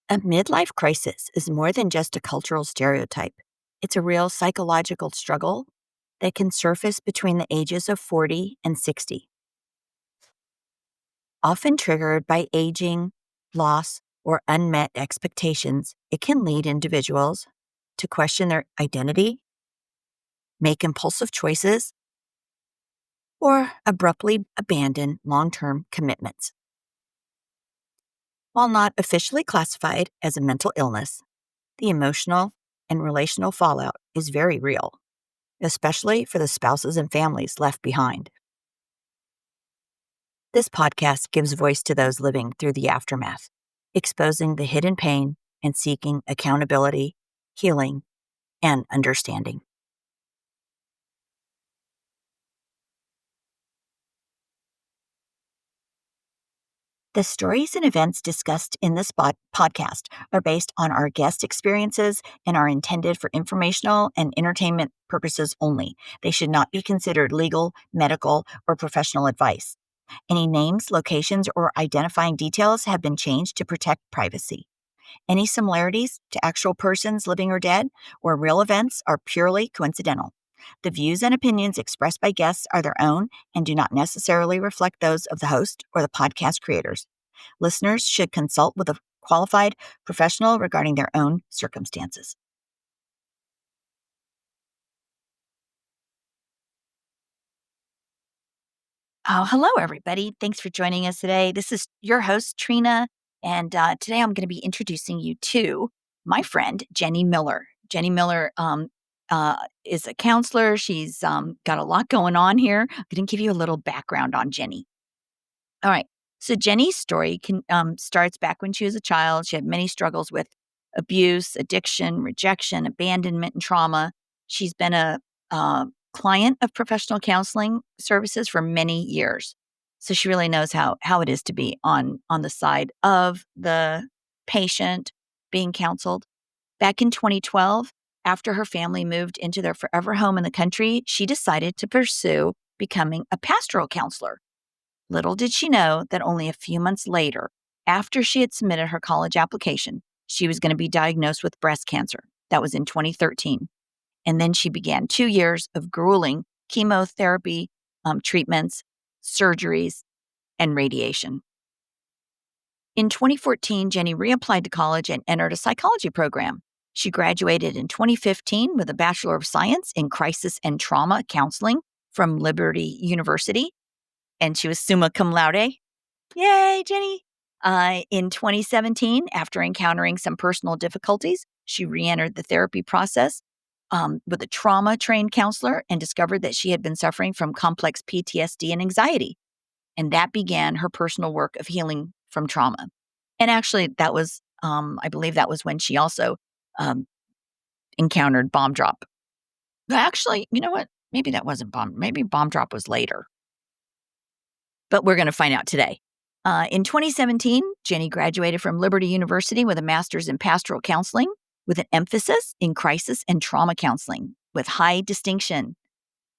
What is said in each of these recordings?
A midlife crisis is more than just a cultural stereotype. It's a real psychological struggle that can surface between the ages of 40 and 60, often triggered by aging, loss, or unmet expectations. It can lead individuals to question their identity, make impulsive choices, or abruptly abandon long-term commitments. While not officially classified as a mental illness, the emotional and relational fallout is very real, especially for the spouses and families left behind. This podcast gives voice to those living through the aftermath, exposing the hidden pain and seeking accountability, healing, and understanding. The stories and events discussed in this podcast are based on our guest experiences and are intended for informational and entertainment purposes only. They should not be considered legal, medical, or professional advice. Any names, locations, or identifying details have been changed to protect privacy. Any similarities to actual persons living or dead or real events are purely coincidental. The views and opinions expressed by guests are their own and do not necessarily reflect those of the host or the podcast creators. Listeners should consult with a qualified professional regarding their own circumstances. Oh, hello, everybody. Thanks for joining us today. This is your host, Trina, and today I'm going to be introducing you to my friend, Jenny Miller. Jenny Miller is a counselor. She's got a lot going on here. I'm going to give you a little background on Jenny. All right. So Jenny's story starts back when she was a child. She had many struggles with abuse, addiction, rejection, abandonment, and trauma. She's been a client of professional counseling services for many years. So she really knows how it is to be on the side of the patient being counseled. Back in 2012, after her family moved into their forever home in the country, she decided to pursue becoming a pastoral counselor. Little did she know that only a few months later, after she had submitted her college application, she was going to be diagnosed with breast cancer. That was in 2013. And then she began 2 years of grueling chemotherapy treatments, surgeries, and radiation. In 2014, Jenny reapplied to college and entered a psychology program. She graduated in 2015 with a Bachelor of Science in Crisis and Trauma Counseling from Liberty University, and she was summa cum laude. Yay, Jenny! In 2017, after encountering some personal difficulties, she re-entered the therapy process with a trauma-trained counselor and discovered that she had been suffering from complex PTSD and anxiety. And that began her personal work of healing from trauma. And actually, that was, I believe that was when she also encountered bomb drop. Actually, you know what? Maybe that wasn't maybe bomb drop was later. But we're going to find out today. In 2017, Jenny graduated from Liberty University with a master's in pastoral counseling with an emphasis in crisis and trauma counseling with high distinction.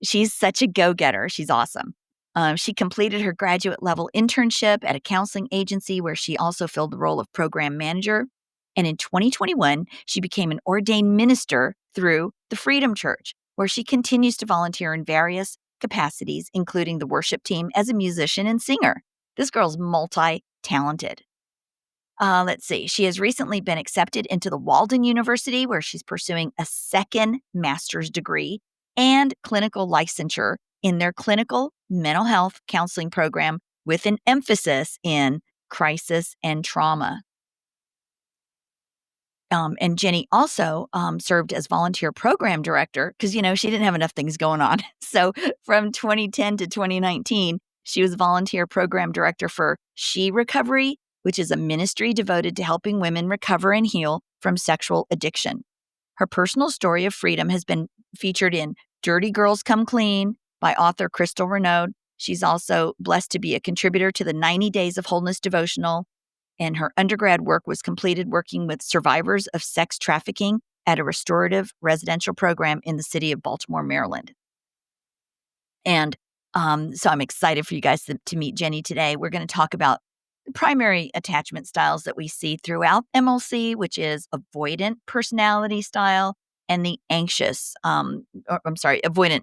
She's such a go-getter. She's awesome. She completed her graduate level internship at a counseling agency where she also filled the role of program manager. And in 2021, she became an ordained minister through the Freedom Church, where she continues to volunteer in various capacities, including the worship team as a musician and singer. This girl's multi-talented. Let's see. She has recently been accepted into the Walden University, where she's pursuing a second master's degree and clinical licensure in their clinical mental health counseling program with an emphasis in crisis and trauma. And Jenny also served as volunteer program director because, she didn't have enough things going on. So from 2010 to 2019, she was volunteer program director for She Recovery, which is a ministry devoted to helping women recover and heal from sexual addiction. Her personal story of freedom has been featured in Dirty Girls Come Clean by author Crystal Renaud. She's also blessed to be a contributor to the 90 Days of Wholeness devotional. And her undergrad work was completed working with survivors of sex trafficking at a restorative residential program in the city of Baltimore, Maryland. And so I'm excited for you guys to meet Jenny today. We're going to talk about primary attachment styles that we see throughout MLC, which is avoidant personality style and the anxious, or I'm sorry, avoidant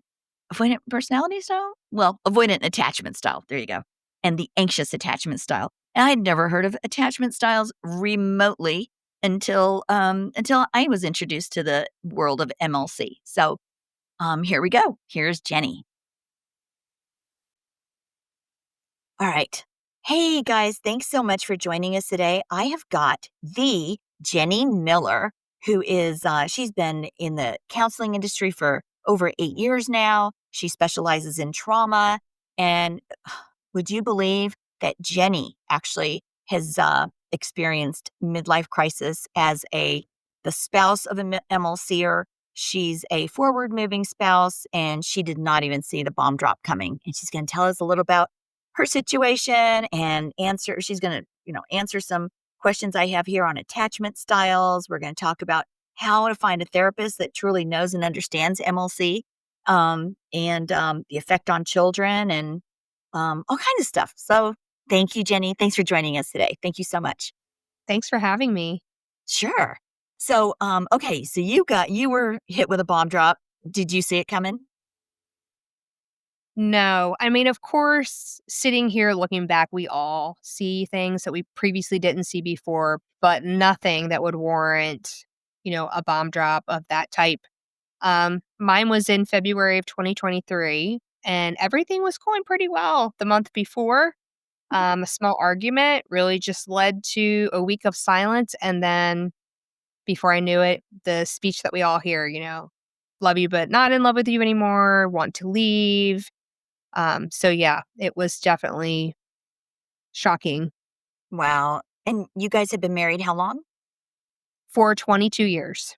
personality style? Well, avoidant attachment style. There you go. And the anxious attachment style. And I'd never heard of attachment styles remotely until I was introduced to the world of MLC. So here we go. Here's Jenny. All right. Hey guys, thanks so much for joining us today. I have got the Jenny Miller, who is, she's been in the counseling industry for over 8 years now. She specializes in trauma. And would you believe that Jenny actually has experienced midlife crisis as the spouse of an MLCer? She's a forward moving spouse and she did not even see the bomb drop coming. And she's going to tell us a little about her situation and she's going to, answer some questions I have here on attachment styles. We're going to talk about how to find a therapist that truly knows and understands MLC, the effect on children and all kinds of stuff. So thank you, Jenny. Thanks for joining us today. Thank you so much. Thanks for having me. Sure. So, okay. So you were hit with a bomb drop. Did you see it coming? No, I mean, of course, sitting here looking back, we all see things that we previously didn't see before, but nothing that would warrant, a bomb drop of that type. Mine was in February of 2023, and everything was going pretty well the month before. Mhm. A small argument really just led to a week of silence, and then before I knew it, the speech that we all hear, love you, but not in love with you anymore, want to leave. So yeah, it was definitely shocking. Wow. And you guys have been married how long? For 22 years.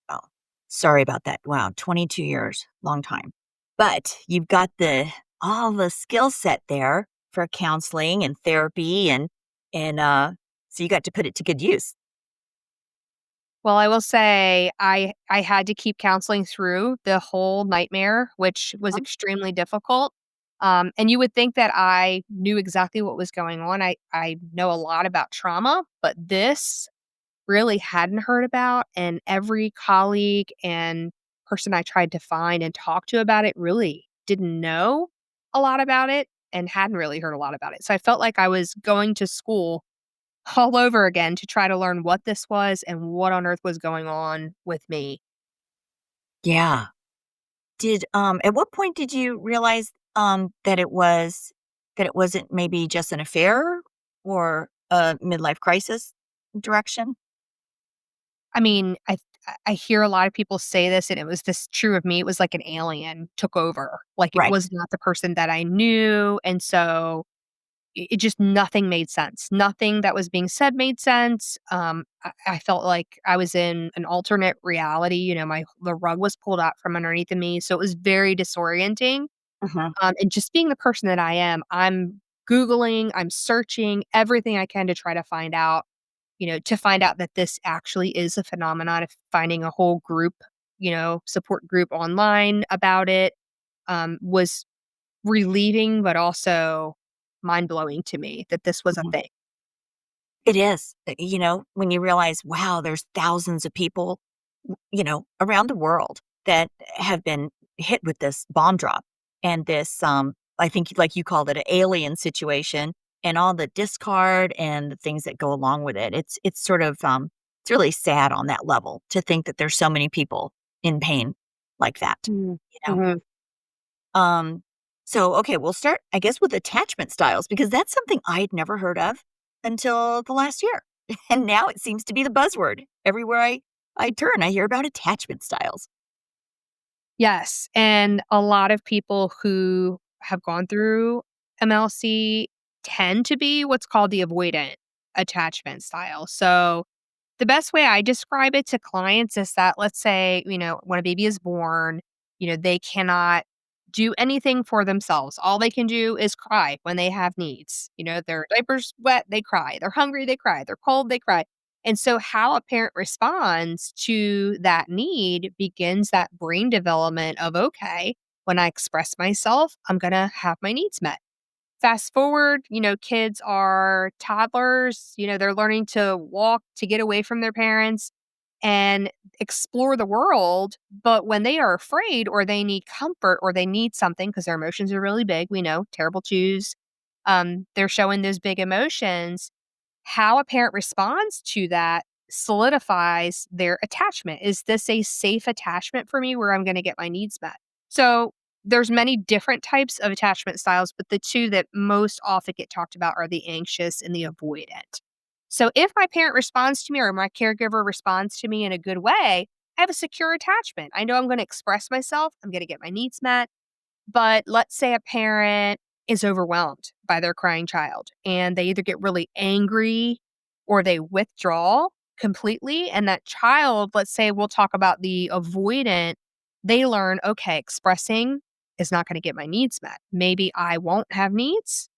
Oh, sorry about that. Wow, 22 years, long time. But you've got all the skill set there for counseling and therapy and so you got to put it to good use. Well, I will say I had to keep counseling through the whole nightmare, which was Huh? extremely difficult. And you would think that I knew exactly what was going on. I know a lot about trauma, but this really hadn't heard about, and every colleague and person I tried to find and talk to about it really didn't know a lot about it and hadn't really heard a lot about it. So I felt like I was going to school all over again to try to learn what this was and what on earth was going on with me. Yeah. At what point did you realize that it wasn't maybe just an affair or a midlife crisis direction? I mean, I hear a lot of people say this, and it was this true of me. It was like an alien took over. Like it Right. was not the person that I knew, and so it just nothing made sense. Nothing that was being said made sense. I felt like I was in an alternate reality. The rug was pulled out from underneath of me, so it was very disorienting. Uh-huh. And just being the person that I am, I'm googling, I'm searching everything I can to try to find out. To find out that this actually is a phenomenon. Of finding a whole group, support group online about it, was relieving, but also mind-blowing to me that this was a Mhm. thing. It is. When you realize, wow, there's thousands of people, around the world that have been hit with this bomb drop and this, I think, like you called it, an alien situation, and all the discard and the things that go along with it. It's sort of, it's really sad on that level to think that there's so many people in pain like that. Mm. You know. Mhm. Um, so, okay, we'll start, I guess, with attachment styles because that's something I'd never heard of until the last year. And now it seems to be the buzzword. Everywhere I turn, I hear about attachment styles. Yes, and a lot of people who have gone through MLC tend to be what's called the avoidant attachment style. So, the best way I describe it to clients is that, let's say, when a baby is born, they cannot do anything for themselves. All they can do is cry when they have needs. Their diaper's wet, they cry. They're hungry, they cry. They're cold, they cry. And so, how a parent responds to that need begins that brain development of, okay, when I express myself, I'm going to have my needs met. Fast forward, kids are toddlers, they're learning to walk, to get away from their parents and explore the world. But when they are afraid or they need comfort or they need something because their emotions are really big, we know, terrible twos, they're showing those big emotions. How a parent responds to that solidifies their attachment. Is this a safe attachment for me where I'm going to get my needs met? So there's many different types of attachment styles, but the two that most often get talked about are the anxious and the avoidant. So if my parent responds to me or my caregiver responds to me in a good way, I have a secure attachment. I know I'm going to express myself, I'm going to get my needs met. But let's say a parent is overwhelmed by their crying child and they either get really angry or they withdraw completely. And that child, let's say we'll talk about the avoidant, they learn, okay, expressing is not going to get my needs met. Maybe I won't have needs.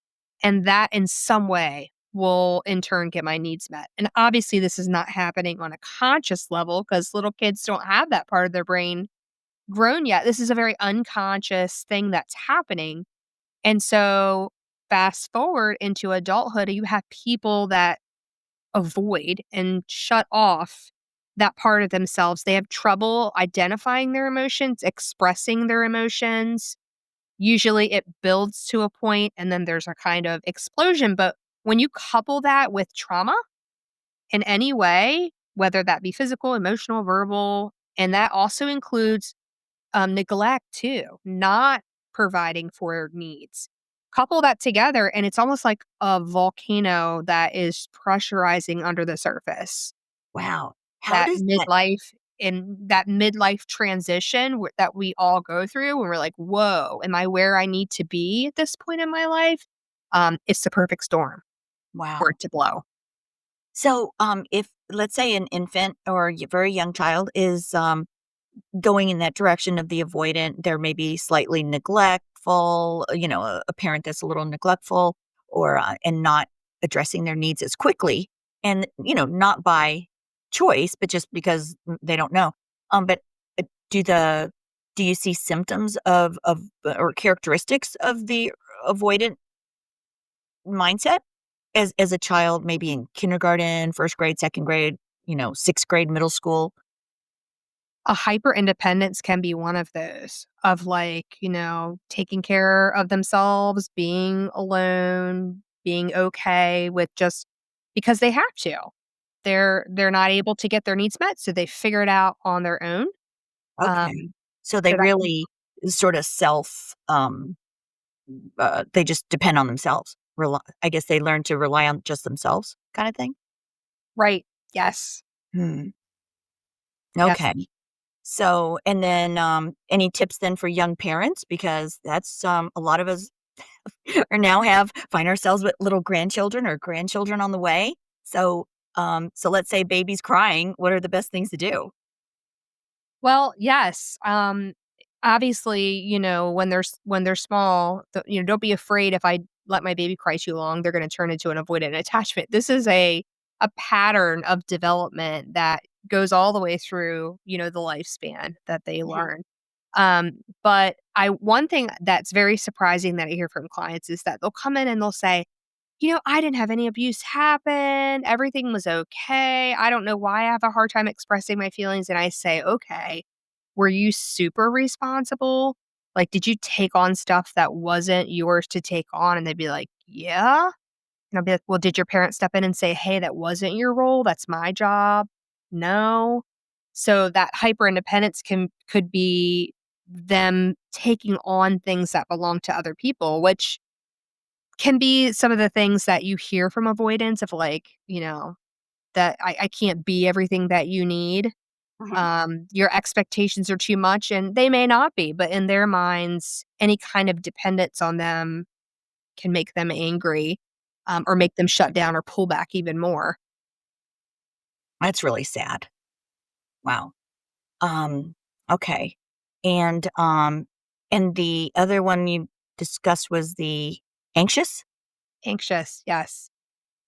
And that in some way will in turn get my needs met. And obviously, this is not happening on a conscious level because little kids don't have that part of their brain grown yet. This is a very unconscious thing that's happening. And so fast forward into adulthood, you have people that avoid and shut off that part of themselves. They have trouble identifying their emotions, expressing their emotions. Usually it builds to a point and then there's a kind of explosion. But when you couple that with trauma in any way, whether that be physical, emotional, verbal, and that also includes neglect too, not providing for needs. Couple that together, and it's almost like a volcano that is pressurizing under the surface. Wow. How That does that midlife that midlife transition that we all go through when we're like, "Whoa, am I where I need to be at this point in my life?" It's the perfect storm for wow. it to blow. So, if let's say an infant or a very young child is going in that direction of the avoidant, they're maybe slightly neglectful, a parent that's a little neglectful or and not addressing their needs as quickly, and not by choice, but just because they don't know. But uh, do the do you see symptoms of or characteristics of the avoidant mindset as a child, maybe in kindergarten, first grade, second grade, sixth grade, middle school? A hyper independence can be one of those, of like, taking care of themselves, being alone, being okay with just because they have to. They're not able to get their needs met, so they figure it out on their own. Okay. Um, So they so that can really sort of they just depend on themselves. I guess they learn to rely on just themselves kind of thing? right. Yes. Hmm. Yes. Okay. So, and then, any tips then for young parents? Because that's, a lot of us are now find ourselves with little grandchildren or grandchildren on the way. So, so let's say baby's crying. What are the best things to do? Well, yes. Obviously, when they're small, don't be afraid if I let my baby cry too long, they're going to turn into an avoidant attachment. This is a pattern of development that goes all the way through, the lifespan that they Mhm. learn. But I one thing that's very surprising that I hear from clients is that they'll come in and they'll say, I didn't have any abuse happen. Everything was okay. I don't know why I have a hard time expressing my feelings. And I say, okay, were you super responsible? Like, did you take on stuff that wasn't yours to take on? And they'd be like, yeah. And I'll be like, well, did your parents step in and say, hey, that wasn't your role? That's my job. No. So that hyper independence could be them taking on things that belong to other people, which can be some of the things that you hear from avoidance of like, that I can't be everything that you need. Mhm. Your expectations are too much and they may not be, but in their minds, any kind of dependence on them can make them angry, or make them shut down or pull back even more. That's really sad. Wow. Um, okay. And the other one you discussed was the anxious? Anxious, yes.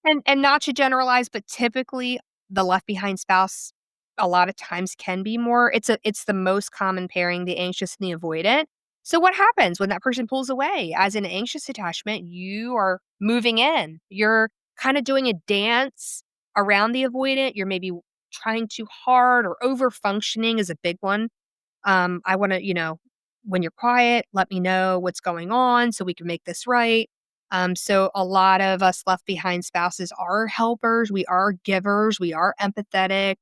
And not to generalize, but typically the left behind spouse a lot of times can be more it's the most common pairing, the anxious and the avoidant. So what happens when that person pulls away? As an anxious attachment, you are moving in. You're kind of doing a dance around the avoidant. You're maybe trying too hard, or over functioning is a big one. I want to, when you're quiet, let me know what's going on so we can make this right. So a lot of us left behind spouses are helpers. We are givers. We are empathetic.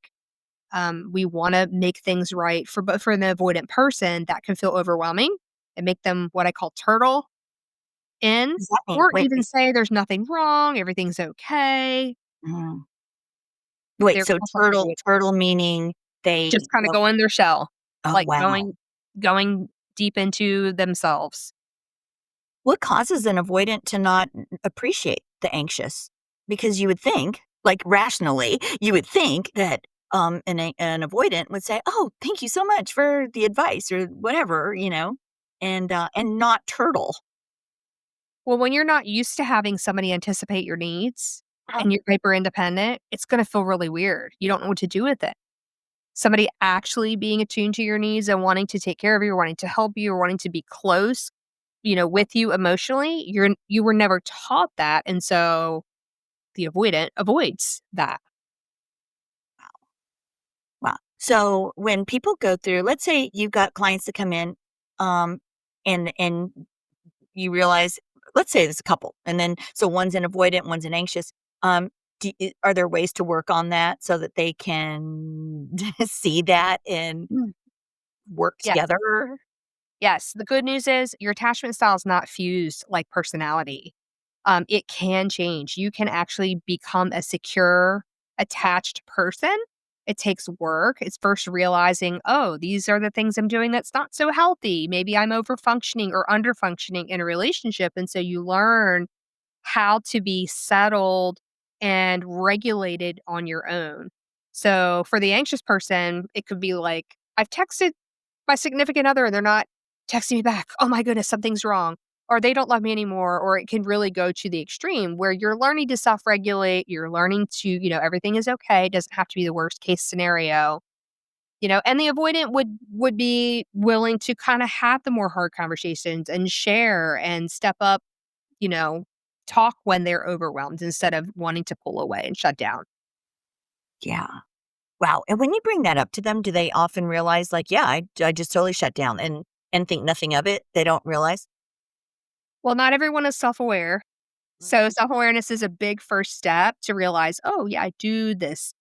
We want to make things right but for the avoidant person, that can feel overwhelming and make them what I call turtle in, Does that mean or wait, even say there's nothing wrong, everything's okay. mm. Wait, They're so almost like avoidant, turtle meaning just they kind of go go in their shell, oh, like wow. going deep into themselves. What causes an avoidant to not appreciate the anxious? Because you would think, like, rationally, you would think that, an avoidant would say, "Oh, thank you so much for the advice," or whatever, and not turtle. Well, when you're not used to having somebody anticipate your needs Uh, and you're hyper independent, it's going to feel really weird. You don't know what to do with it. Somebody actually being attuned to your needs and wanting to take care of you, or wanting to help you, or wanting to be close, with you emotionally, you were never taught that, and so the avoidant avoids that. wow. So when people go through, let's say you've got clients that come in, um, and you realize, let's say there's a couple, and then so one's an avoidant, one's an anxious. Are there ways to work on that so that they can see that and Mm. work Yeah. together? Yes, the good news is your attachment style is not fused like personality. It can change. You can actually become a secure, attached person. It takes work. It's first realizing, oh, these are the things I'm doing that's not so healthy. Maybe I'm over functioning or under functioning in a relationship. And so you learn how to be settled and regulated on your own. So for the anxious person, it could be like, I've texted my significant other and they're not texting me back. Oh my goodness, something's wrong. Or they don't love me anymore. Or it can really go to the extreme where you're learning to self regulate. You're learning to, everything is okay. It doesn't have to be the worst case scenario. And the avoidant would be willing to kind of have the more hard conversations and share and step up, you know, talk when they're overwhelmed instead of wanting to pull away and shut down. Yeah. Wow. And when you bring that up to them, do they often realize, like, yeah, I just totally shut down and think nothing of it? They don't realize? Well, not everyone is self aware. So Mhm. self awareness is a big first step to realize, oh, yeah, I do this.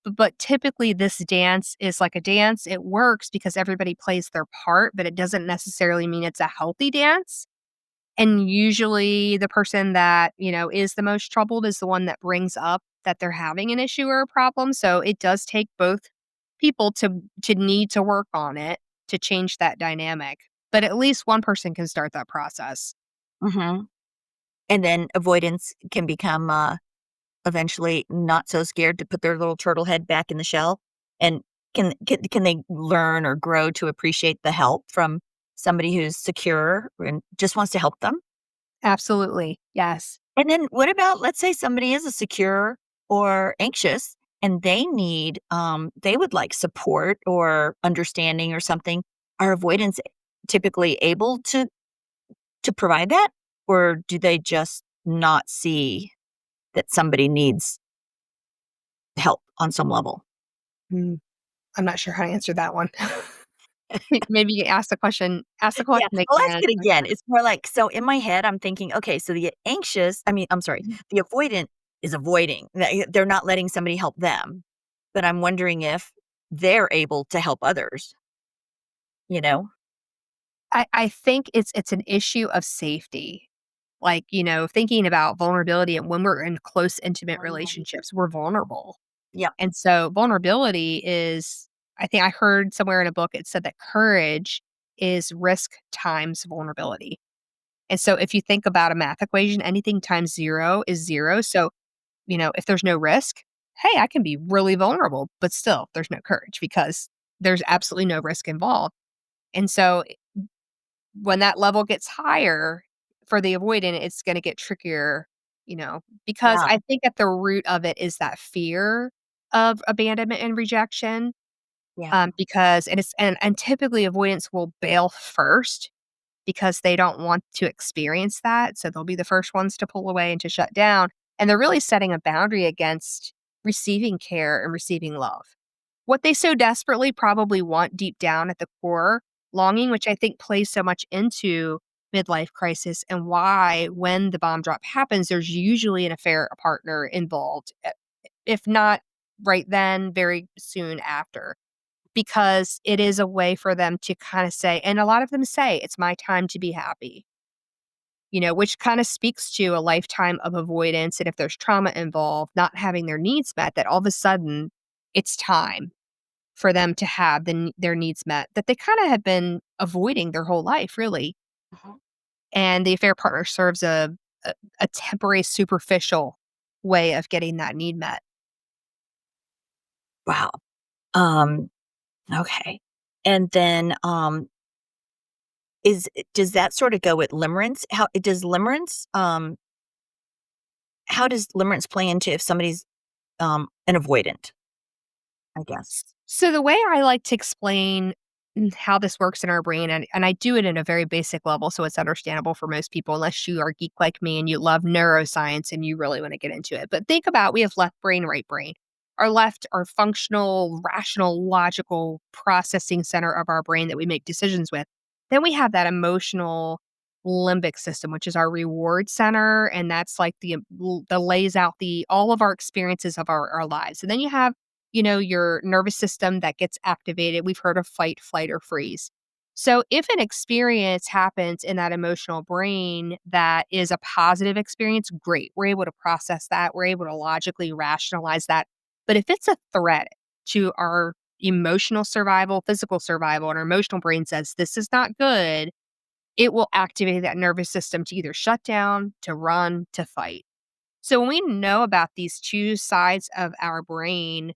But typically, this dance is like a dance. It works because everybody plays their part, but it doesn't necessarily mean it's a healthy dance. And usually the person that, is the most troubled is the one that brings up that they're having an issue or a problem. So it does take both people to need to work on it to change that dynamic. But at least one person can start that process. Mhm. And then avoidance can become, eventually not so scared to put their little turtle head back in the shell? And can they learn or grow to appreciate the help from somebody who's secure and just wants to help them? Absolutely. Yes. And then what about, let's say somebody is a secure or anxious and they would like support or understanding or something. Are avoidance typically able to provide that? Or do they just not see that somebody needs help on some level? Mm, I'm not sure how to answer that one. Maybe ask the Yeah, question I'll ask again. it again. It's more like, so in my head, I'm thinking, okay, so I'm sorry, Mhm. the avoidant is avoiding. They're not letting somebody help them. But I'm wondering if they're able to help others, you know? I think it's an issue of safety. Like, thinking about vulnerability and when we're in close, intimate Mm. relationships, we're vulnerable. Yep. And so vulnerability is I think I heard somewhere in a book, it said that courage is risk times vulnerability. And so if you think about a math equation, anything times 0 is 0. So, if there's no risk, hey, I can be really vulnerable, but still there's no courage because there's absolutely no risk involved. And so when that level gets higher for the avoidant, it's gonna get trickier, because Yeah. I think at the root of it is that fear of abandonment and rejection. Yeah. because and typically avoidance will bail first because they don't want to experience that. So they'll be the first ones to pull away and to shut down. And they're really setting a boundary against receiving care and receiving love. What they so desperately probably want deep down at the core, longing, which I think plays so much into midlife crisis and why, when the bomb drop happens, there's usually an affair, a partner involved, if not right then, very soon after because it is a way for them to kind of say, and a lot of them say, it's my time to be happy, which kind of speaks to a lifetime of avoidance. And if there's trauma involved, not having their needs met, that all of a sudden it's time for them to have their needs met that they kind of have been avoiding their whole life, really. Mhm. And the affair partner serves a temporary, superficial way of getting that need met. Wow. Um, okay. And then, does that sort of go with limerence? How does limerence play into if somebody's, an avoidant, I guess? So the way I like to explain how this works in our brain, and I do it in a very basic level, so it's understandable for most people, unless you are a geek like me and you love neuroscience and you really want to get into it. But think about we have left brain, right brain. Our left, our functional, rational, logical processing center of our brain that we make decisions with. Then we have that emotional limbic system, which is our reward center, and that's like the lays out the all of our experiences of our lives. And then you have your nervous system that gets activated. We've heard of fight, flight, or freeze. So, if an experience happens in that emotional brain that is a positive experience, great. We're able to process that. We're able to logically rationalize that. But if it's a threat to our emotional survival, physical survival, and our emotional brain says this is not good, it will activate that nervous system to either shut down, to run, to fight. So, when we know about these two sides of our brain,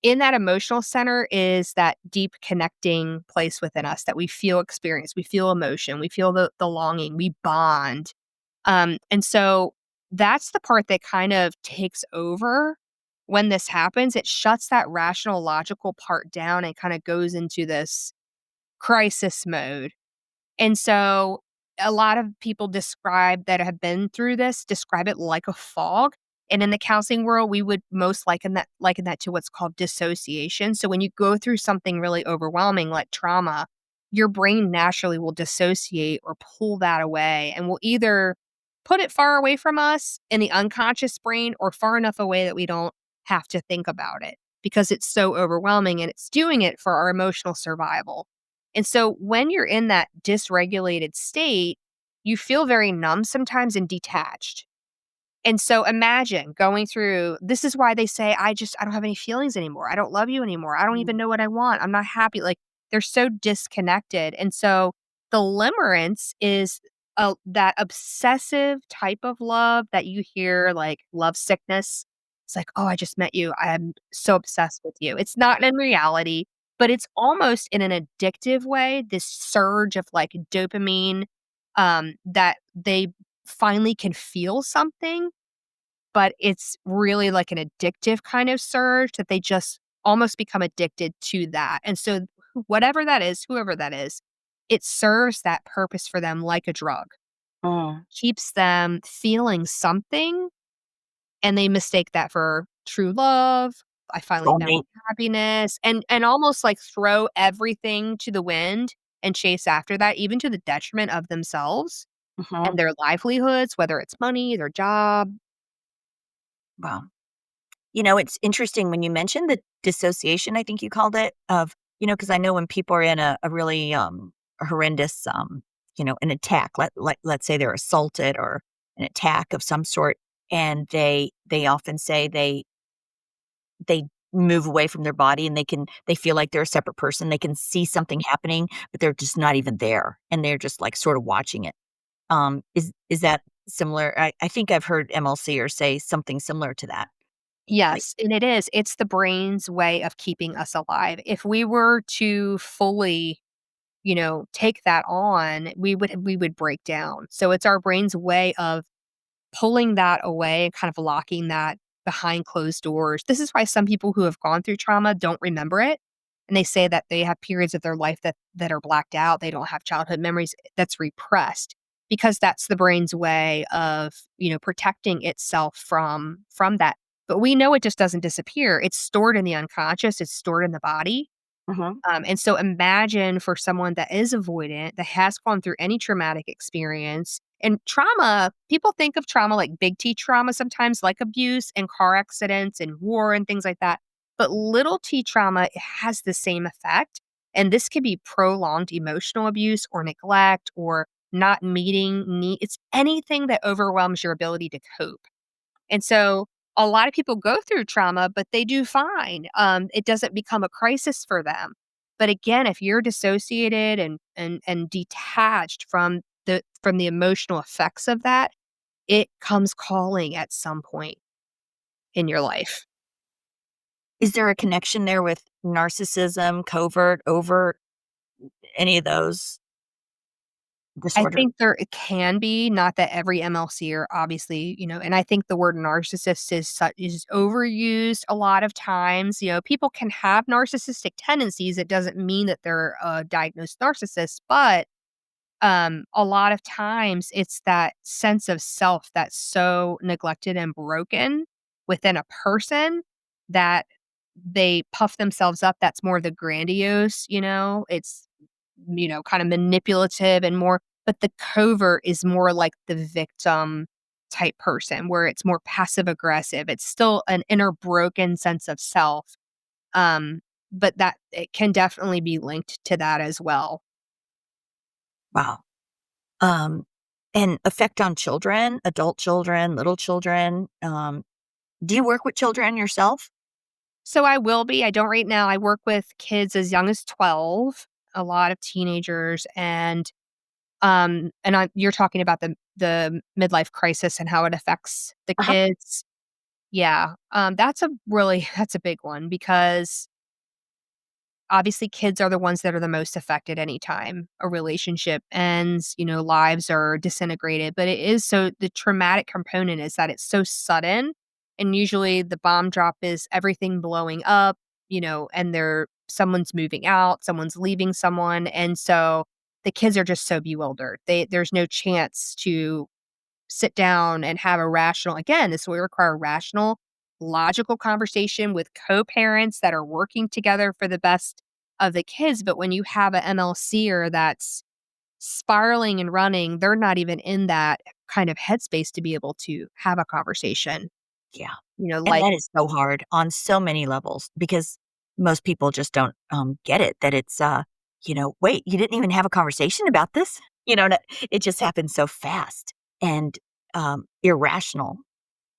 in that emotional center is that deep connecting place within us that we feel experience, we feel emotion, we feel the longing, we bond. And so that's the part that kind of takes over when this happens. It shuts that rational, logical part down and kind of goes into this crisis mode. And so a lot of people describe that have been through this, describe it like a fog. And in the counseling world, we would most liken that to what's called dissociation. So when you go through something really overwhelming like trauma, your brain naturally will dissociate or pull that away and will either put it far away from us in the unconscious brain or far enough away that we don't have to think about it because it's so overwhelming and it's doing it for our emotional survival. And so when you're in that dysregulated state, you feel very numb sometimes and detached. And so imagine going through this is why they say, I don't have any feelings anymore. I don't love you anymore. I don't Mm. even know what I want. I'm not happy. Like they're so disconnected. And so the limerence is that obsessive type of love that you hear, like love sickness. It's like, oh, I just met you. I'm so obsessed with you. It's not in reality, but it's almost in an addictive way, this surge of like dopamine that they finally can feel something but it's really like an addictive kind of surge that they just almost become addicted to that. And so whatever that is, whoever that is, it serves that purpose for them like a drug. Mm. Keeps them feeling something and they mistake that for true love. I finally found Soulmate. happiness and almost like throw everything to the wind and chase after that, even to the detriment of themselves Mhm. and their livelihoods, whether it's money, their job. Wow. It's interesting when you mentioned the dissociation, I think you called it, because I know when people are in a really, horrendous, an attack, let's say they're assaulted or an attack of some sort, and they often say they move away from their body and they feel like they're a separate person. They can see something happening, but they're just not even there, and they're just, like, sort of watching it. Is that similar? I think I've heard MLC or say something similar to that. Like. Yes, and it is. It's the brain's way of keeping us alive. If we were to fully, take that on, we would break down. So it's our brain's way of pulling that away and kind of locking that behind closed doors. This is why some people who have gone through trauma don't remember it And they say that they have periods of their life that are blacked out. They don't have childhood memories that's repressed because that's the brain's way of, protecting itself from that. But we know it just doesn't disappear. It's stored in the unconscious, it's stored in the body. Mhm. And so imagine for someone that is avoidant, that has gone through any traumatic experience and trauma, people think of trauma like big T trauma sometimes, like abuse and car accidents and war and things like that. But little t trauma has the same effect. And this could be prolonged emotional abuse or neglect or not meeting need. It's anything that overwhelms your ability to cope. And so a lot of people go through trauma, but they do fine. It doesn't become a crisis for them. But again, if you're dissociated and detached from the emotional effects of that, it comes calling at some point in your life. Is there a connection there with narcissism, covert, overt, any of those I disorders? think there it can be, not that every MLCer obviously, and I think the word narcissist is overused a lot of times. People can have narcissistic tendencies. It doesn't mean that they're a diagnosed narcissist, but a lot of times it's that sense of self that's so neglected and broken within a person that they puff themselves up. That's more the grandiose, it's, kind of manipulative and more, but the covert is more like the victim type person where it's more passive aggressive. It's still an inner broken sense of self. Um, but that it can definitely be linked to that as well. Wow. Um, and effect on children, adult children, little children. Do you work with children yourself? So I will be. I don't right now. I work with kids as young as 12, a lot of teenagers, and you're talking about the midlife crisis and how it affects the Uh-huh. kids. Yeah. That's a big one because obviously kids are the ones that are the most affected anytime a relationship ends, lives are disintegrated, but it is so the traumatic component is that it's so sudden, and usually the bomb drop is everything blowing up, and someone's moving out, someone's leaving someone, and so the kids are just so bewildered. There's no chance to sit down and have a rational, again, this will require rational, logical conversation with co-parents that are working together for the best of the kids. But when you have a MLCer that's spiraling and running, they're not even in that kind of headspace to be able to have a conversation. Yeah. And Like that is so hard on so many levels because most people just don't get it that it's, wait, you didn't even have a conversation about this? It just happens so fast and irrational.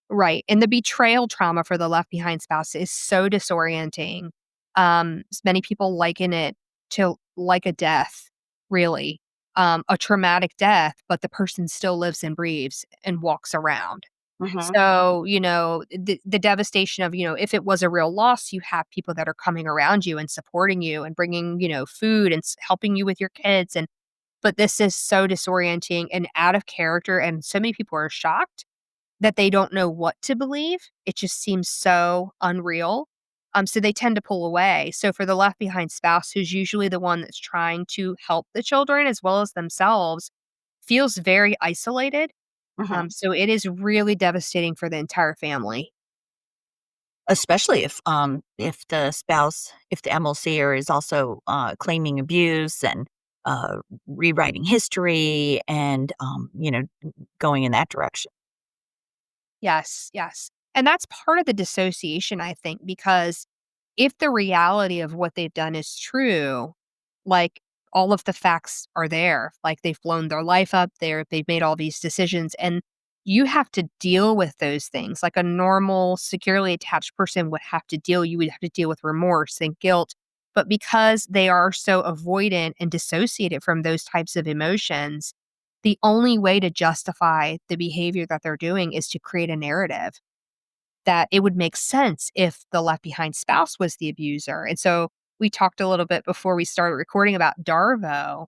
right, and the betrayal trauma for the left behind spouse is so disorienting. Many people liken it to like a death, really, a traumatic death, but the person still lives and breathes and walks around. Hmm. So, the devastation of, if it was a real loss, you have people that are coming around you and supporting you and bringing, food and helping you with your kids. But this is so disorienting and out of character. And so many people are shocked that they don't know what to believe. It just seems so unreal. So they tend to pull away. So for the left behind spouse, who's usually the one that's trying to help the children as well as themselves, feels very isolated. Hmm. So it is really devastating for the entire family. Especially if the MLCer is also claiming abuse and rewriting history and going in that direction. Yes, yes. And that's part of the dissociation, I think, because if the reality of what they've done is true, like all of the facts are there, like they've blown their life up, they've made all these decisions, and you have to deal with those things like a normal, securely attached person would have to deal. You would have to deal with remorse and guilt. But because they are so avoidant and dissociated from those types of emotions, the only way to justify the behavior that they're doing is to create a narrative that it would make sense if the left behind spouse was the abuser. And so we talked a little bit before we started recording about Darvo,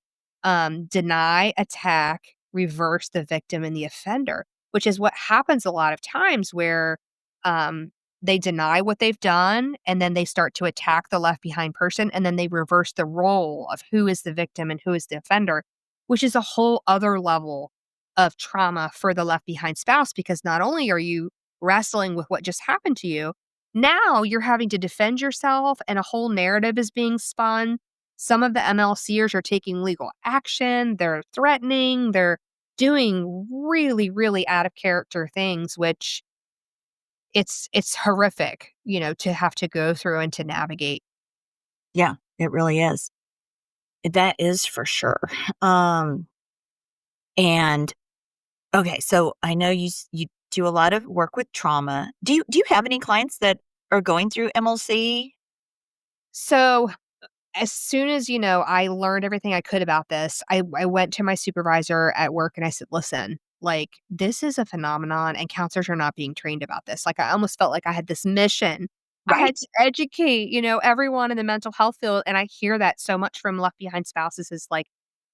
deny, attack, reverse the victim and the offender, which is what happens a lot of times where they deny what they've done, and then they start to attack the left behind person, and then they reverse the role of who is the victim and who is the offender, which is a whole other level of trauma for the left behind spouse, because not only are you wrestling with what just happened to you, now you're having to defend yourself and a whole narrative is being spun. Some of the MLCers are taking legal action, they're threatening, they're doing really, really out of character things, which it's horrific, to have to go through and to navigate. Yeah, it really is. That is for sure. Um, and okay, so I know you do a lot of work with trauma. Do you have any clients that are going through MLC? So, as soon as, I learned everything I could about this, I went to my supervisor at work and I said, "Listen, like, this is a phenomenon and counselors are not being trained about this." Like, I almost felt like I had this mission. I had Right. to educate, everyone in the mental health field, and I hear that so much from left behind spouses is like,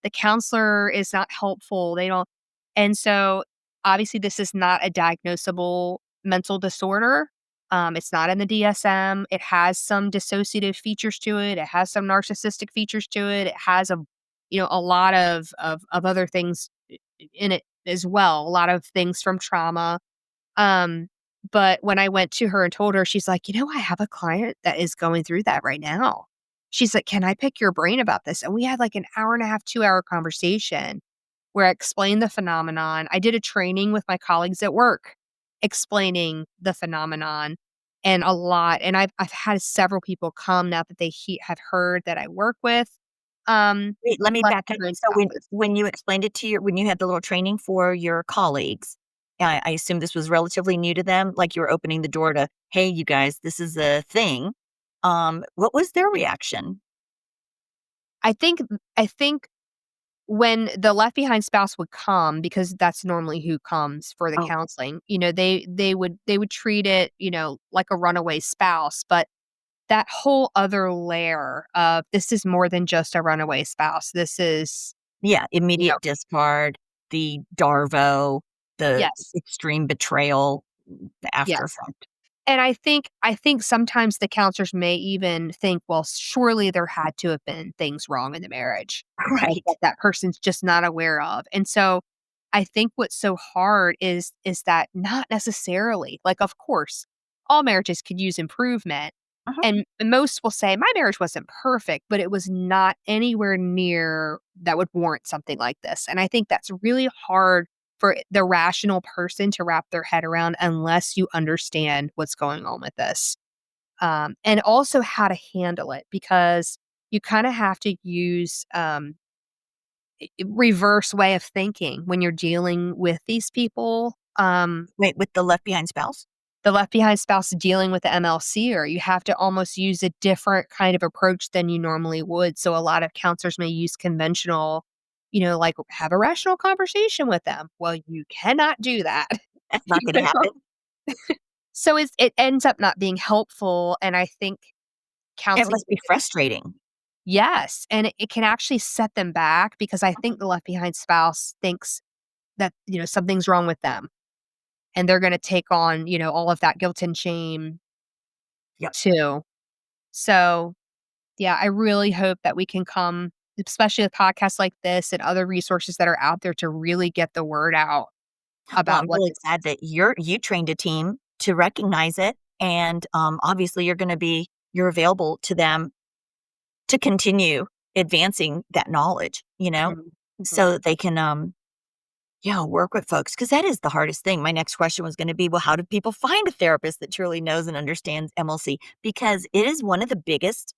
the counselor is not helpful. They don't. And so, obviously, this is not a diagnosable mental disorder. It's not in the DSM. It has some dissociative features to it. It has some narcissistic features to it. It has a lot of other things in it as well. A lot of things from trauma. Um, but when I went to her and told her, she's like, I have a client that is going through that right now. She's like, "Can I pick your brain about this?" And we had like an hour and a half, 2 hour conversation where I explained the phenomenon. I did a training with my colleagues at work explaining the phenomenon and a lot. And I've had several people come now that they have heard that I work with Wait, let me left back up. behind So spouses. when you explained it to when you had the little training for your colleagues, I assume this was relatively new to them, like you were opening the door to, "Hey, you guys, this is a thing." What was their reaction? I think when the left behind spouse would come, because that's normally who comes for the Oh, counseling, they would treat it, like a runaway spouse, but that whole other layer of this is more than just a runaway spouse. This is, yeah, you know immediate discard, the DARVO, the yes, extreme betrayal, the after yes. effect. And I think sometimes the counselors may even think, well, surely there had to have been things wrong in the marriage, like Right. that person's just not aware of. And so I think what's so hard is that not necessarily. Like, of course, all marriages could use improvement. Uh-huh. And most will say, my marriage wasn't perfect, but it was not anywhere near that would warrant something like this. And I think that's really hard for the rational person to wrap their head around unless you understand what's going on with this. And also how to handle it, because you kind of have to use reverse way of thinking when you're dealing with these people. Wait, with the left behind spouse? The left behind spouse dealing with the MLC, or you have to almost use a different kind of approach than you normally would. So a lot of counselors may use conventional, like have a rational conversation with them. Well, you cannot do that. That's not You gonna know? happen. So it ends up not being helpful, and I think It counseling must be frustrating. yes, and it can actually set them back, because I think the left behind spouse thinks that, something's wrong with them, and they're gonna take on, all of that guilt and shame Yep. too. So, yeah, I really hope that we can come, especially with podcasts like this and other resources that are out there, to really get the word out Well, about I'm what really this glad that you trained a team to recognize it, and, obviously, you're available to them to continue advancing that knowledge, Mhm, mhm. so that they can, yeah, work with folks, because that is the hardest thing. My next question was gonna be, well, how do people find a therapist that truly knows and understands MLC? Because it is one of the biggest,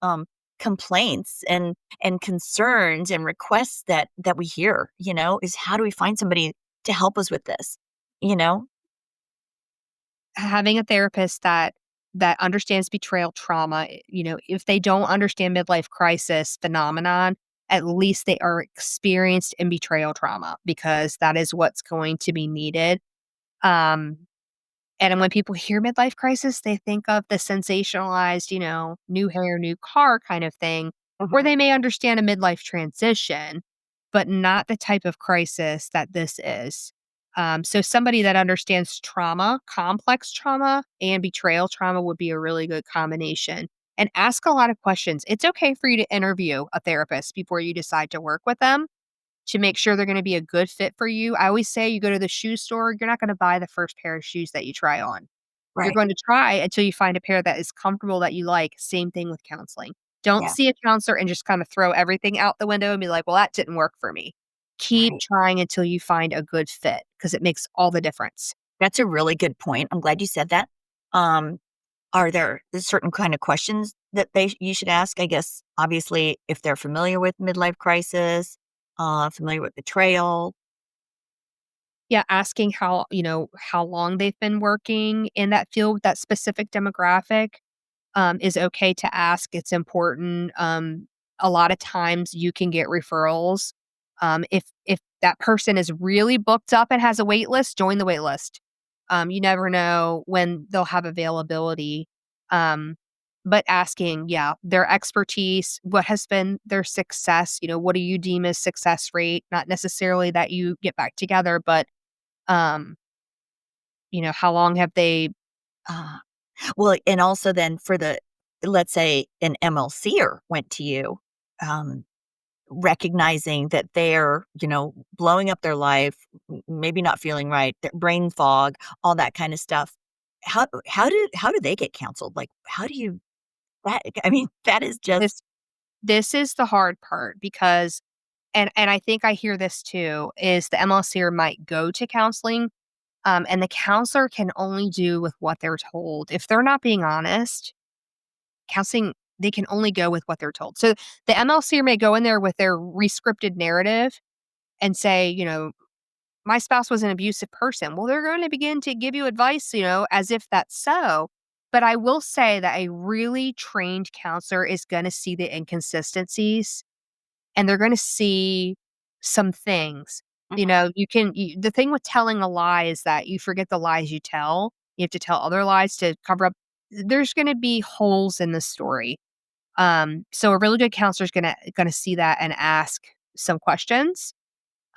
complaints and concerns and requests that we hear, is how do we find somebody to help us with this, you know? Having a therapist that understands betrayal trauma, if they don't understand midlife crisis phenomenon, at least they are experienced in betrayal trauma, because that is what's going to be needed. Um, and when people hear midlife crisis, they think of the sensationalized, new hair, new car kind of thing, where Mhm. they may understand a midlife transition, but not the type of crisis that this is. So somebody that understands trauma, complex trauma, and betrayal trauma would be a really good combination. And ask a lot of questions. It's okay for you to interview a therapist before you decide to work with them to make sure they're going to be a good fit for you. I always say you go to the shoe store, you're not going to buy the first pair of shoes that you try on. You're Right. going to try until you find a pair that is comfortable that you like. Same thing with counseling. Don't Yeah. see a counselor and just kind of throw everything out the window and be like, well, that didn't work for me. Keep Right. trying until you find a good fit because it makes all the difference. That's a really good point. I'm glad you said that. Um, are there certain kind of questions that you should ask? I guess obviously if they're familiar with midlife crisis, familiar with betrayal. Yeah, asking how long they've been working in that field with that specific demographic is okay to ask. It's important. A lot of times you can get referrals. If that person is really booked up and has a wait list, join the wait list. You never know when they'll have availability. Um, but asking, yeah, their expertise, what has been their success? What do you deem as success rate? Not necessarily that you get back together, but um, how long have they Uh, well, and also then for let's say an MLCer went to you, um, recognizing that they're, blowing up their life, maybe not feeling right, their brain fog, all that kind of stuff. How do they get counseled? Like, how do you that? I mean, that is just this this is the hard part because and I think I hear this too, is the MLCer might go to counseling, and the counselor can only do with what they're told. If they're not being honest, counseling they can only go with what they're told. So the MLCer may go in there with their rescripted narrative and say, my spouse was an abusive person. Well, they're going to begin to give you advice, as if that's so. But I will say that a really trained counselor is going to see the inconsistencies and they're gonna see some things. Mhm. The thing with telling a lie is that you forget the lies you tell. You have to tell other lies to cover up there's gonna be holes in the story. So a really good counselor is gonna see that and ask some questions.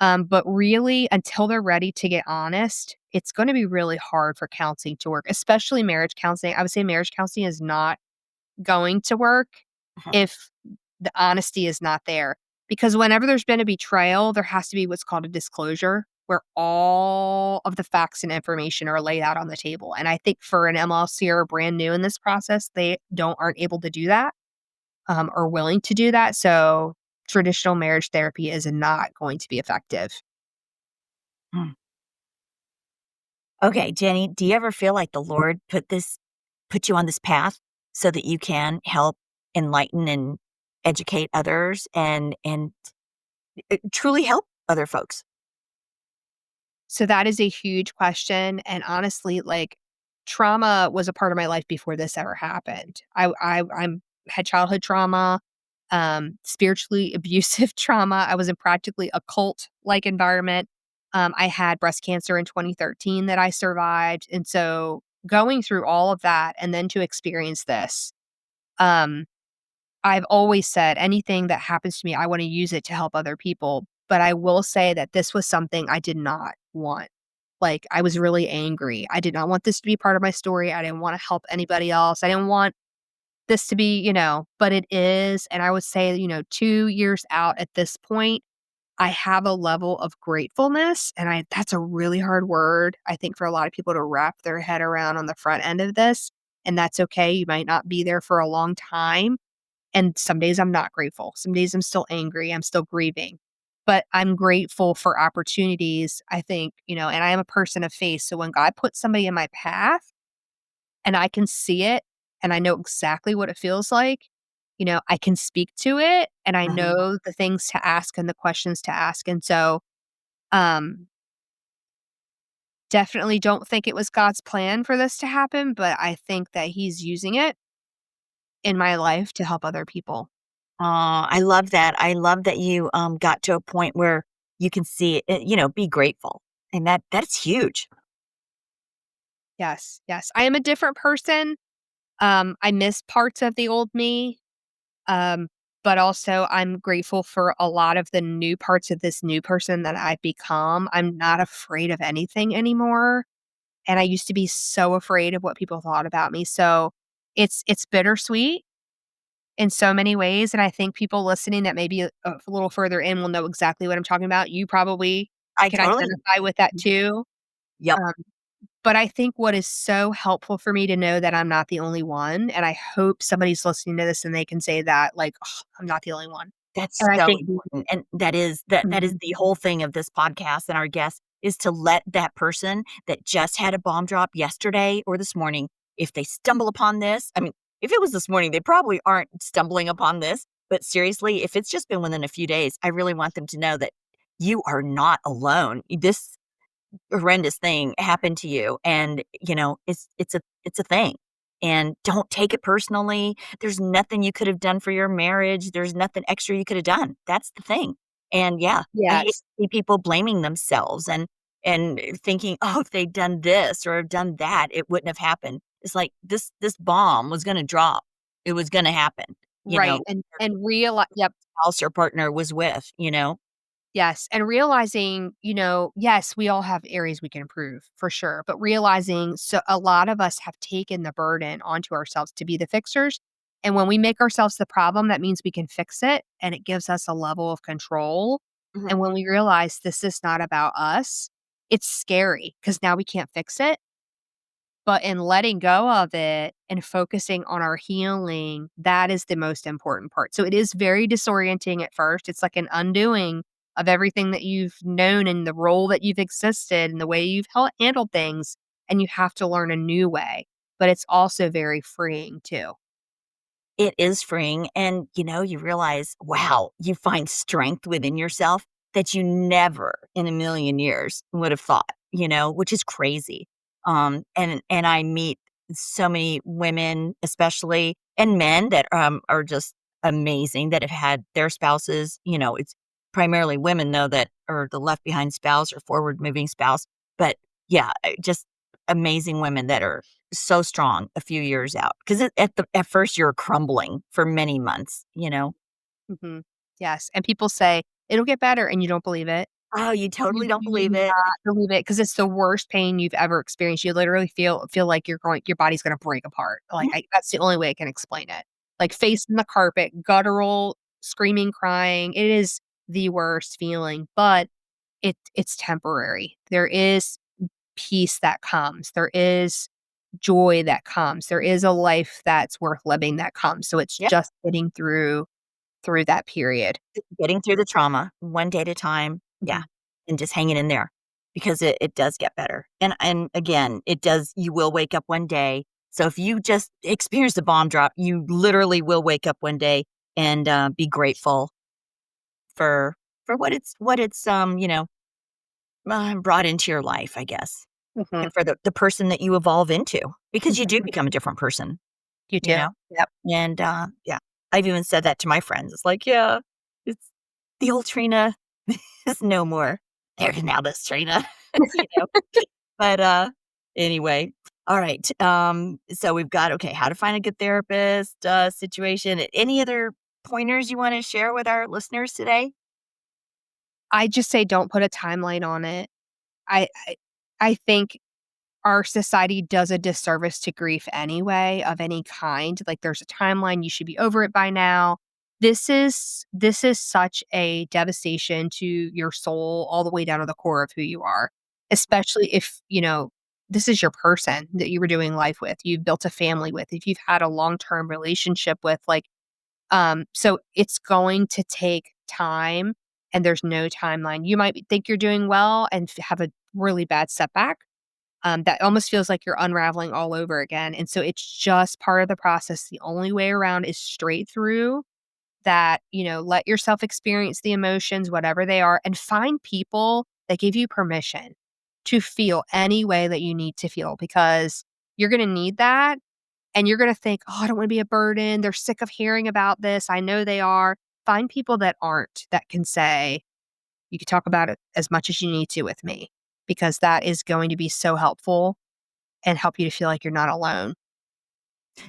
But really, until they're ready to get honest, it's gonna be really hard for counseling to work, especially marriage counseling. I would say marriage counseling is not going to work Mhm. if the honesty is not there. Because whenever there's been a betrayal, there has to be what's called a disclosure where all of the facts and information are laid out on the table. And I think for an MLC or brand new in this process, they aren't able to do that or willing to do that. So traditional marriage therapy is not going to be effective. Mm. Okay, Jenny, do you ever feel like the Lord put you on this path so that you can help enlighten and educate others and truly help other folks? So that is a huge question, and honestly, like, trauma was a part of my life before this ever happened. I'm had childhood trauma, spiritually abusive trauma. I was in practically a cult-like environment. I had breast cancer in 2013 that I survived, and so going through all of that and then to experience this, um I've always said anything that happens to me, I wanna use it to help other people, but I will say that this was something I did not want. Like, I was really angry. I did not want this to be part of my story. I didn't wanna help anybody else. I didn't want this to be, but it is, and I would say, 2 years out at this point, I have a level of gratefulness, and I that's a really hard word, I think, for a lot of people to wrap their head around on the front end of this, and that's okay. You might not be there for a long time, and some days I'm not grateful. Some days I'm still angry. I'm still grieving. But I'm grateful for opportunities, I think, and I am a person of faith. So when God puts somebody in my path and I can see it and I know exactly what it feels like, I can speak to it and I Mhm. know the things to ask and the questions to ask. And so, um, definitely don't think it was God's plan for this to happen, but I think that He's using it in my life to help other people. I love that. I love that you, got to a point where you can see it, be grateful, and that's huge. Yes, yes. I am a different person. I miss parts of the old me. Um, but also I'm grateful for a lot of the new parts of this new person that I've become. I'm not afraid of anything anymore, and I used to be so afraid of what people thought about me. So it's bittersweet in so many ways, and I think people listening that maybe a little further in will know exactly what I'm talking about. You probably I can totally identify with that too. Yep. Um, but I think what is so helpful for me to know that I'm not the only one, and I hope somebody's listening to this and they can say that, like, "Ugh, I'm not the only one." That's And I so think important, and that is Mhm, the whole thing of this podcast and our guest is to let that person that just had a bomb drop yesterday or this morning, if they stumble upon this, I mean, if it was this morning, they probably aren't stumbling upon this, but seriously, if it's just been within a few days, I really want them to know that you are not alone. This horrendous thing happened to you, and it's a thing, and don't take it personally. There's nothing you could have done for your marriage. There's nothing extra you could have done. That's the thing. And yeah, I hate yes, to see people blaming themselves and thinking, oh, if they'd done this or have done that, it wouldn't have happened. It's like this bomb was going to drop. It was going to happen. right, and realize, yep. Spouse or partner was with. Yes, and realizing, yes, we all have areas we can improve for sure, but realizing so a lot of us have taken the burden onto ourselves to be the fixers. And when we make ourselves the problem, that means we can fix it and it gives us a level of control. Mhm. And when we realize this is not about us, it's scary because now we can't fix it. But in letting go of it and focusing on our healing, that is the most important part. So it is very disorienting at first. It's like an undoing of everything that you've known and the role that you've existed and the way you've handled things. And you have to learn a new way. But it's also very freeing too. It is freeing, and, you realize, wow, you find strength within yourself that you never in a million years would have thought, which is crazy. And I meet so many women, especially, and men that, are just amazing that have had their spouses, it's primarily women, though, that are the left behind spouse or forward moving spouse, but yeah, just amazing women that are so strong a few years out, 'cause at first you're crumbling for many months. Hmm. Yes. And people say it'll get better and you don't believe it. Oh, you totally don't You believe do it. not believe it because it's the worst pain you've ever experienced. You literally feel like your body's gonna break apart. Like, that's the only way I can explain it. Like, face in the carpet, guttural, screaming, crying. It is the worst feeling, but it's temporary. There is peace that comes. There is joy that comes. There is a life that's worth living that comes. So it's Yep, just getting through that period. getting through the trauma one day at a time, yeah, Mhm. and just hanging in there because it does get better, and again, it does you will wake up one day, so if you just experienced a bomb drop, you literally will wake up one day and, be grateful for what it's brought into your life, I guess. Mhm. And for the person that you evolve into, because you do become a different person, You you too. know? Yep. And, yeah, I've even said that to my friends. It's like, "Yeah, it's the old Trina is no more. There's now this Trina," you know? But, anyway, alright, so we've got, okay, how to find a good therapist, situation. Any other pointers you wanna share with our listeners today? I just say don't put a timeline on it. I think our society does a disservice to grief anyway of any kind. Like, there's a timeline, you should be over it by now. This is such a devastation to your soul all the way down to the core of who you are, especially if, this is your person that you were doing life with, you've built a family with, if you've had a long-term relationship with, like, so it's going to take time and there's no timeline. You might think you're doing well and have a really bad setback, that almost feels like you're unraveling all over again. And so it's just part of the process. The only way around is straight through that, let yourself experience the emotions, whatever they are, and find people that give you permission to feel any way that you need to feel because you're going to need that. And you're going to think, oh, I don't want to be a burden. They're sick of hearing about this. I know they are. Find people that aren't, that can say, you can talk about it as much as you need to with me because that is going to be so helpful and help you to feel like you're not alone.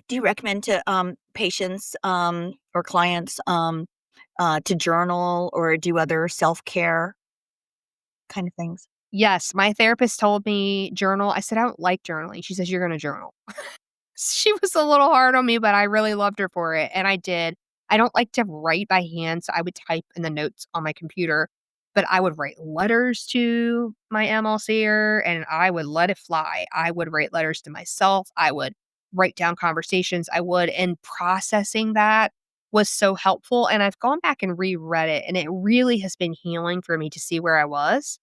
Do you recommend to patients or clients to journal or do other self-care kind of things? Yes, my therapist told me journal. I said, "I don't like journaling." She says, "You're gonna journal." She was a little hard on me, but I really loved her for it, and I did. I don't like to write by hand, so I would type in the notes on my computer, but I would write letters to my MLCer, and I would let it fly. I would write letters to myself. I would write down conversations. I would, and processing that was so helpful, and I've gone back and reread it, and it really has been healing for me to see where I was,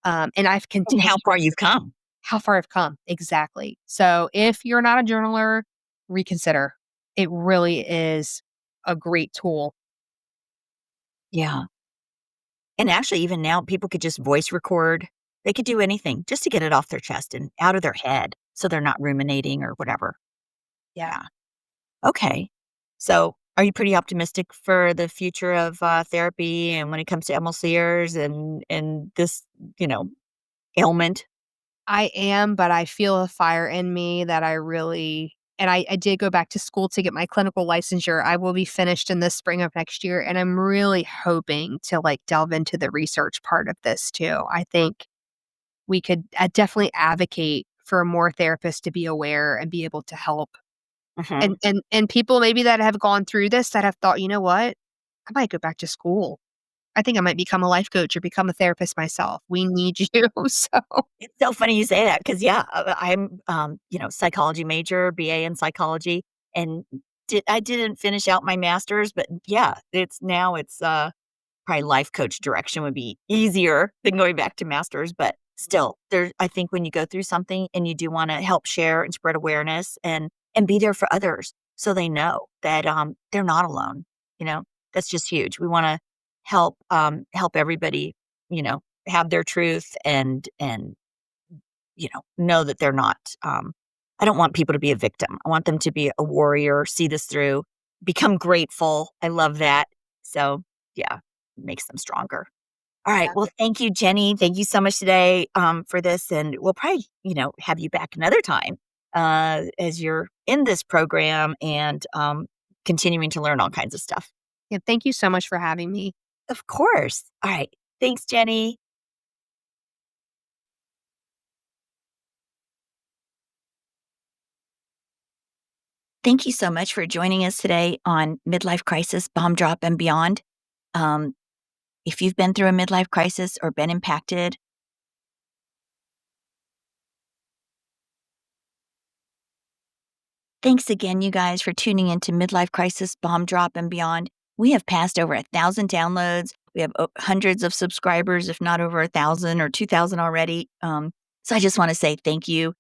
and I've And continued how far you've come. how far I've come, exactly. So, if you're not a journaler, reconsider. It really is a great tool. Yeah. And actually, even now, people could just voice record. They could do anything just to get it off their chest and out of their head so they're not ruminating or whatever. Yeah. Yeah. Okay. So, are you pretty optimistic for the future of therapy and when it comes to MLCers and this, you know, ailment? I am, but I feel a fire in me that I really and I did go back to school to get my clinical licensure. I will be finished in the spring of next year, and I'm really hoping to, like, delve into the research part of this too. I think we could, definitely advocate for more therapists to be aware and be able to help. Hmm. And people maybe that have gone through this that have thought, "You know what? I might go back to school. I think I might become a life coach or become a therapist myself. We need you." So It's so funny you say that because, yeah, I'm, psychology major, BA in psychology, and I didn't finish out my master's, but yeah, it's probably life coach direction would be easier than going back to masters, but still, I think when you go through something and you do wanna help share and spread awareness and be there for others so they know that, they're not alone, you know? That's just huge. We wanna help everybody, have their truth and, know that they're not, I don't want people to be a victim. I want them to be a warrior, see this through, become grateful. I love that. So, yeah, makes them stronger. All right. yeah. Well, thank you, Jenny. Thank you so much today for this. And we'll probably, have you back another time as you're in this program and continuing to learn all kinds of stuff. Yeah, thank you so much for having me. Of course. All right. Thanks, Jenny. Thank you so much for joining us today on Midlife Crisis, Bomb Drop, and Beyond. Um, if you've been through a midlife crisis or been impacted, thanks again, you guys, for tuning into Midlife Crisis, Bomb Drop, and Beyond. We have passed over 1,000 downloads. We have hundreds of subscribers, if not over 1,000 or 2,000 already. So I just want to say thank you.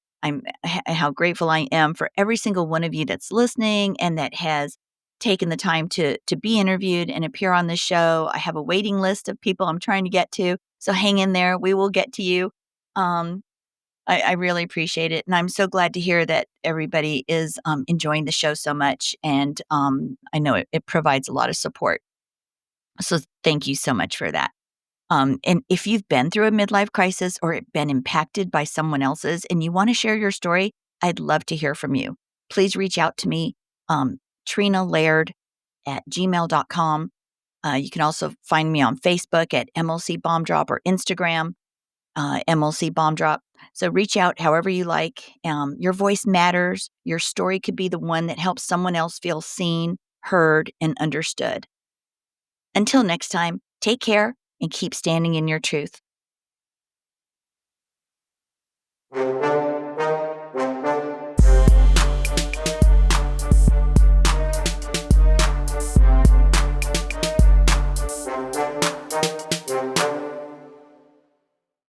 How grateful I am for every single one of you that's listening and that has taken the time to be interviewed and appear on the show. I have a waiting list of people I'm trying to get to. So hang in there. We will get to you. Um, I really appreciate it, and I'm so glad to hear that everybody is, enjoying the show so much, and, I know it provides a lot of support. So thank you so much for that. And if you've been through a midlife crisis or been impacted by someone else's and you wanna share your story, I'd love to hear from you. Please reach out to me, TrinaLaird@gmail.com. You can also find me on Facebook at MLC Bomb Drop or Instagram MLC Bomb Drop. So reach out however you like. Your voice matters. Your story could be the one that helps someone else feel seen, heard, and understood. Until next time, take care and keep standing in your truth.